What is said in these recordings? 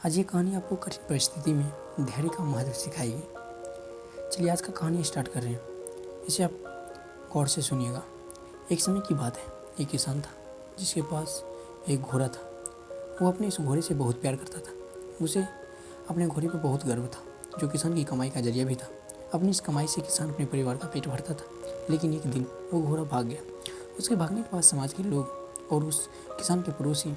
आज ये कहानी आपको कठिन परिस्थिति में धैर्य का महत्व सिखाएगी। चलिए आज का कहानी स्टार्ट कर रहे हैं। इसे आप गौर से सुनिएगा। एक समय की बात है, एक किसान था जिसके पास एक घोड़ा था। वो अपने इस घोड़े से बहुत प्यार करता था। उसे अपने घोड़े पर बहुत गर्व था, जो किसान की कमाई का जरिया भी था। अपनी इस कमाई से किसान अपने परिवार का पेट भरता था। लेकिन एक दिन वो घोड़ा भाग गया। उसके भागने के बाद समाज के लोग और उस किसान के पड़ोसी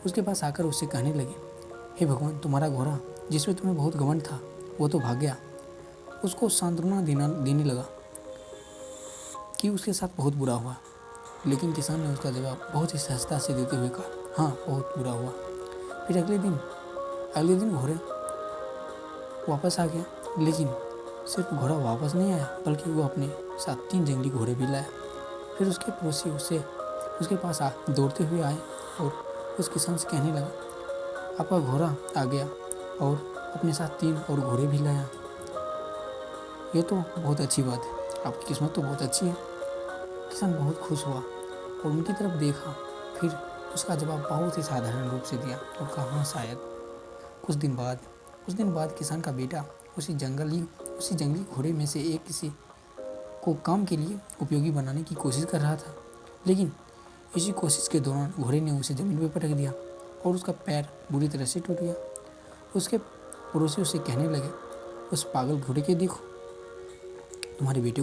उसके पास आकर उससे कहने लगे, हे भगवान, तुम्हारा घोड़ा जिसमें तुम्हें बहुत घमंड था वो तो भाग गया। उसको सांत्वना देने लगा कि उसके साथ बहुत बुरा हुआ। लेकिन किसान ने उसका जवाब बहुत ही सहजता से देते हुए कहा, हाँ, बहुत बुरा हुआ। फिर अगले दिन घोड़ा वापस आ गया। लेकिन सिर्फ घोड़ा वापस नहीं आया, बल्कि वो अपने साथ 3 जंगली घोड़े भी लाया। फिर उसके पड़ोसी उसके पास दौड़ते हुए आए और उस किसान से कहने लगा, आपका घोड़ा आ गया और अपने साथ 3 और घोड़े भी लाया। ये तो बहुत अच्छी बात है, आपकी किस्मत तो बहुत अच्छी है। किसान बहुत खुश हुआ और उनकी तरफ देखा। फिर उसका जवाब बहुत ही साधारण रूप से दिया और कहा, हाँ शायद। कुछ दिन बाद किसान का बेटा उसी जंगली घोड़े में से एक किसी को काम के लिए उपयोगी बनाने की कोशिश कर रहा था। लेकिन इसी कोशिश के दौरान घोड़े ने उसे जमीन पर पटक दिया और उसका पैर बुरी तरह से टूट गया। उसके पड़ोसी उसे कहने लगे, उस पागल घोड़े के देखो, तुम्हारे बेटे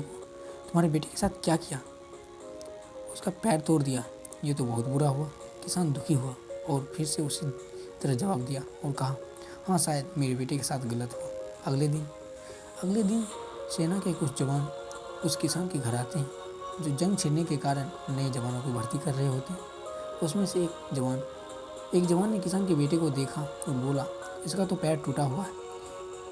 के साथ क्या किया, उसका पैर तोड़ दिया। ये तो बहुत बुरा हुआ। किसान दुखी हुआ और फिर से उसी तरह जवाब दिया और कहा, हाँ शायद मेरे बेटे के साथ गलत हुआ। अगले दिन सेना के कुछ जवान उस किसान के घर आते हैं, जो जंग छिड़ने के कारण नए जवानों को भर्ती कर रहे होते हैं। उसमें से एक जवान ने किसान के बेटे को देखा और बोला, इसका तो पैर टूटा हुआ है,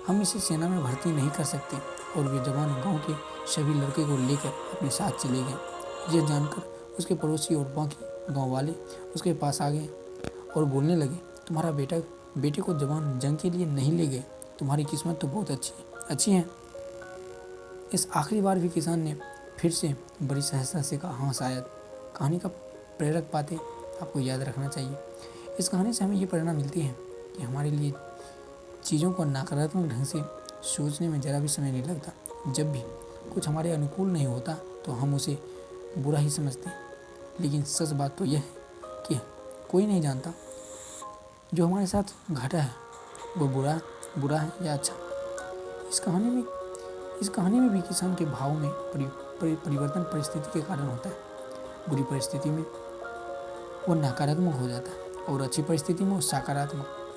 हम इसे सेना में भर्ती नहीं कर सकते। और वे जवान गांव के सभी लड़के को लेकर अपने साथ चले गए। यह जानकर उसके पड़ोसी और बाकी गांव वाले उसके पास आ गए और बोलने लगे, तुम्हारा बेटे को जवान जंग के लिए नहीं ले गए, तुम्हारी किस्मत तो बहुत अच्छी है। इस आखिरी बार भी किसान ने फिर से बड़ी सहजता से कहा, हाँ शायद। कहानी का प्रेरक बातें आपको याद रखना चाहिए। इस कहानी से हमें ये प्रेरणा मिलती है कि हमारे लिए चीज़ों को नकारात्मक ढंग से सोचने में ज़रा भी समय नहीं लगता। जब भी कुछ हमारे अनुकूल नहीं होता तो हम उसे बुरा ही समझते हैं। लेकिन सच बात तो यह है कि कोई नहीं जानता जो हमारे साथ घटा है वो बुरा है या अच्छा। इस कहानी में भी किसान के भाव में परिवर्तन परिस्थिति के कारण होता है। बुरी परिस्थिति में वो नकारात्मक हो जाता है और अच्छी परिस्थिति में वो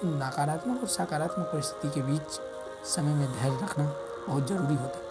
नकारात्मक और सकारात्मक परिस्थिति के बीच समय में धैर्य रखना बहुत ज़रूरी होता है।